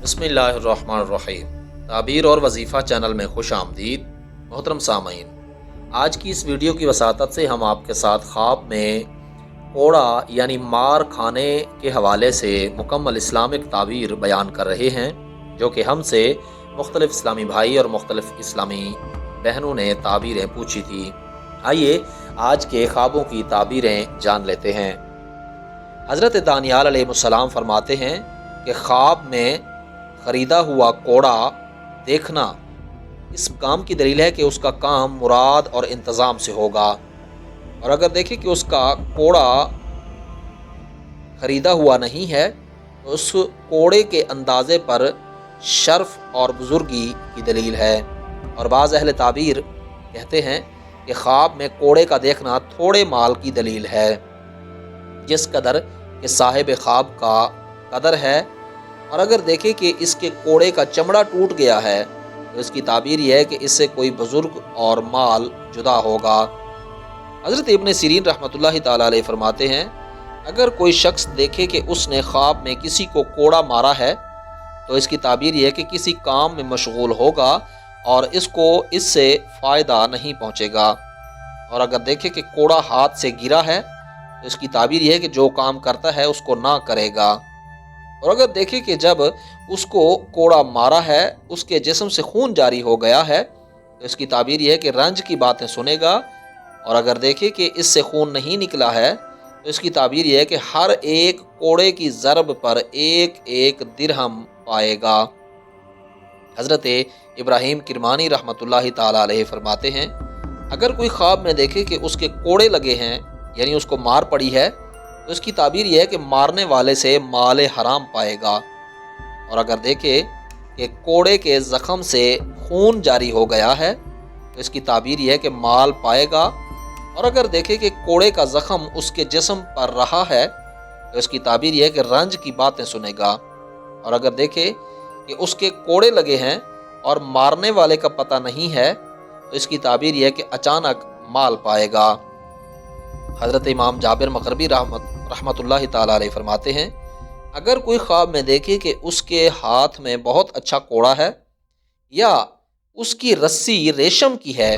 बिस्मिल्लाहिर्रहमानिर्रहीम। ताबीर और वजीफ़ा चैनल में खुश आमदीद। मोहतरम सामीन, आज की इस वीडियो की वसातत से हम आपके साथ ख्वाब में कोड़ा यानी मार खाने के हवाले से मुकम्मल इस्लामिक ताबीर बयान कर रहे हैं, जो कि हमसे मुख्तलिफ़ इस्लामी भाई और मुख्तलिफ़ इस्लामी बहनों ने ताबीरें पूछी थी। आइए आज के ख्वाबों की ताबीरें जान लेते हैं। हज़रत दानियाल अलैहिस्सलाम फरमाते हैं कि ख्वाब में ख़रीदा हुआ कोड़ा देखना इस काम की दलील है कि उसका काम मुराद और इंतज़ाम से होगा। और अगर देखें कि उसका कोड़ा ख़रीदा हुआ नहीं है तो उस कोड़े के अंदाज़े पर शर्फ़ और बुज़ुर्गी की दलील है। और बाज़ अहले ताबीर कहते हैं कि ख्वाब में कोड़े का देखना थोड़े माल की दलील है, जिस कदर कि साहिब ख्वाब का कदर है। और अगर देखें कि इसके कोड़े का चमड़ा टूट गया है तो इसकी ताबीर यह है कि इससे कोई बुज़ुर्ग और माल जुदा होगा। हज़रत इब्न सीरीन रहमतुल्लाहि ताला अलैह फरमाते हैं, अगर कोई शख्स देखे कि उसने ख्वाब में किसी को कोड़ा मारा है तो इसकी ताबीर यह है कि किसी काम में मशगूल होगा और इसको इससे फ़ायदा नहीं पहुँचेगा। और अगर देखे कि कोड़ा हाथ से गिरा है तो इसकी ताबीर यह है कि जो काम करता है उसको ना करेगा। और अगर देखें कि जब उसको कोड़ा मारा है उसके जिस्म से खून जारी हो गया है तो इसकी ताबीर यह है कि रंज की बातें सुनेगा। और अगर देखें कि इससे खून नहीं निकला है तो इसकी ताबीर यह है कि हर एक कोड़े की ज़रब पर एक एक दिरहम पाएगा। हज़रत इब्राहीम किरमानी रहमतुल्लाहि ताला अलैह फरमाते हैं, अगर कोई ख्वाब में देखे कि उसके कोड़े लगे हैं यानी उसको मार पड़ी है तो इसकी ताबीर यह है कि मारने वाले से माल हराम पाएगा। और अगर देखे कि कोड़े के ज़ख़म से खून जारी हो गया है तो इसकी ताबीर यह है कि माल पाएगा। और अगर देखे कि कोड़े का ज़ख़म उसके जिस्म पर रहा है तो इसकी ताबीर यह है कि रंज की बातें सुनेगा। और अगर देखे कि उसके कोड़े लगे हैं और मारने वाले का पता नहीं है तो इसकी ताबीर यह है कि अचानक माल पाएगा। हज़रत इमाम जाबिर मग़रिबी रहमतुल्लाहि ताला अलैह फरमाते हैं, अगर कोई ख्वाब में देखे कि उसके हाथ में बहुत अच्छा कोड़ा है या उसकी रस्सी रेशम की है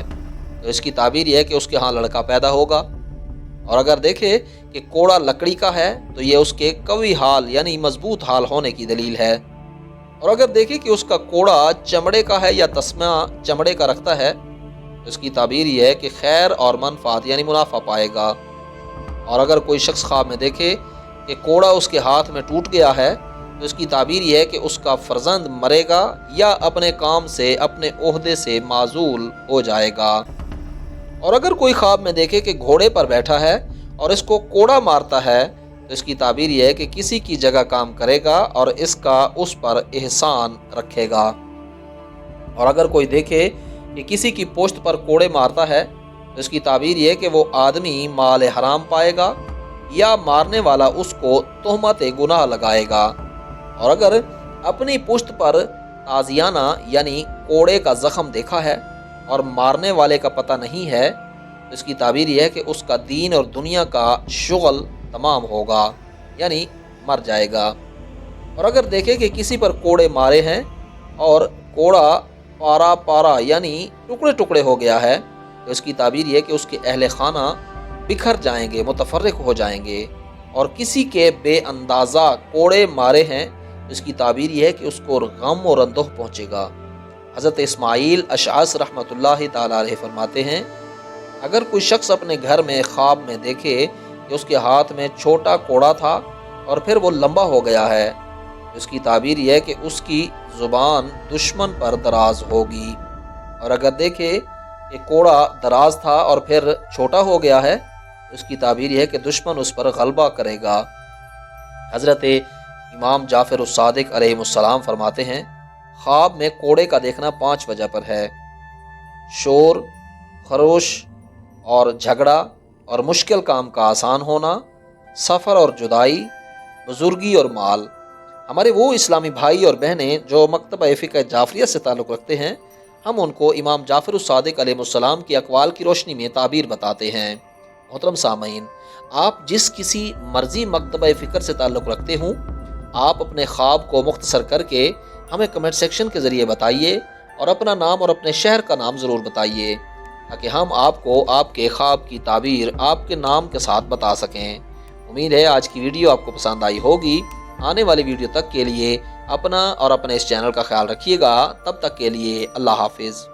तो इसकी ताबीर यह है कि उसके यहाँ लड़का पैदा होगा। और अगर देखे कि कोड़ा लकड़ी का है तो यह उसके कवी हाल यानी मजबूत हाल होने की दलील है। और अगर देखे कि उसका कोड़ा चमड़े का है या तस्मा चमड़े का रखता है तो इसकी ताबीर यह है कि खैर और मनफात यानी मुनाफा पाएगा। और अगर कोई शख्स ख्वाब में देखे कि कोड़ा उसके हाथ में टूट गया है तो इसकी ताबीर यह है कि उसका फर्जंद मरेगा या अपने काम से अपने ओहदे से माजूल हो जाएगा। और अगर कोई ख्वाब में देखे कि घोड़े पर बैठा है और इसको कोड़ा मारता है तो इसकी ताबीर यह है कि किसी की जगह काम करेगा और इसका उस पर एहसान रखेगा। और अगर कोई देखे कि किसी की पोस्ट पर कोड़े मारता है तो इसकी ताबीर यह है कि वो आदमी माल हराम पाएगा या मारने वाला उसको तोहमत गुनाह लगाएगा। और अगर अपनी पुश्त पर ताजियाना यानी कोड़े का ज़ख़म देखा है और मारने वाले का पता नहीं है तो इसकी ताबीर यह है कि उसका दीन और दुनिया का शुगल तमाम होगा यानी मर जाएगा। और अगर देखे कि किसी पर कोड़े मारे हैं और कोड़ा पारा पारा यानी टुकड़े टुकड़े हो गया है तो इसकी ताबीर यह कि उसके अहले खाना बिखर जाएंगे, मुतफर्रिक हो जाएंगे। और किसी के बेअंदाज़ा कोड़े मारे हैं तो इसकी ताबीर यह है कि उसको गम और अंदोह पहुँचेगा। हज़रत इस्माईल अशअस रहमतुल्लाहि ताला अलैह फरमाते हैं, अगर कोई शख्स अपने घर में ख्वाब में देखे कि उसके हाथ में छोटा कोड़ा था और फिर वो लंबा हो गया है तो इसकी ताबीर यह है कि उसकी ज़ुबान दुश्मन पर दराज होगी। और अगर देखे कि कोड़ा दराज था और फिर छोटा हो गया है तो इसकी ताबीर यह है कि दुश्मन उस पर गलबा करेगा। हज़रत इमाम जाफ़र उस-सादिक अलैहिस्सलाम फरमाते हैं, ख्वाब में कोड़े का देखना 5 वजह पर है: शोर, खरोश और झगड़ा और मुश्किल काम का आसान होना, सफ़र और जुदाई, बुजुर्गी और माल। हमारे वो इस्लामी भाई और बहनें जो मकतबा फ़िक़्ह जाफ़रिया से ताल्लुक़ रखते हैं, हम उनको इमाम जाफ़र उस-सादिक अलैहिस्सलाम की अक़वाल की रोशनी में ताबीर बताते हैं। मोहतरम सामीन, आप जिस किसी मर्ज़ी मकतबा फ़िक्र से ताल्लुक़ रखते हों, आप अपने ख्वाब को मुख्तसर करके ہمیں کمنٹ سیکشن کے ذریعے بتائیے اور اپنا نام اور اپنے شہر کا نام ضرور بتائیے تاکہ ہم آپ کو آپ کے خواب کی تعبیر آپ کے نام کے ساتھ بتا سکیں۔ امید ہے آج کی ویڈیو آپ کو پسند آئی ہوگی۔ آنے والی ویڈیو تک کے لیے اپنا اور اپنے اس چینل کا خیال رکھیے گا۔ تب تک کے لیے اللہ حافظ۔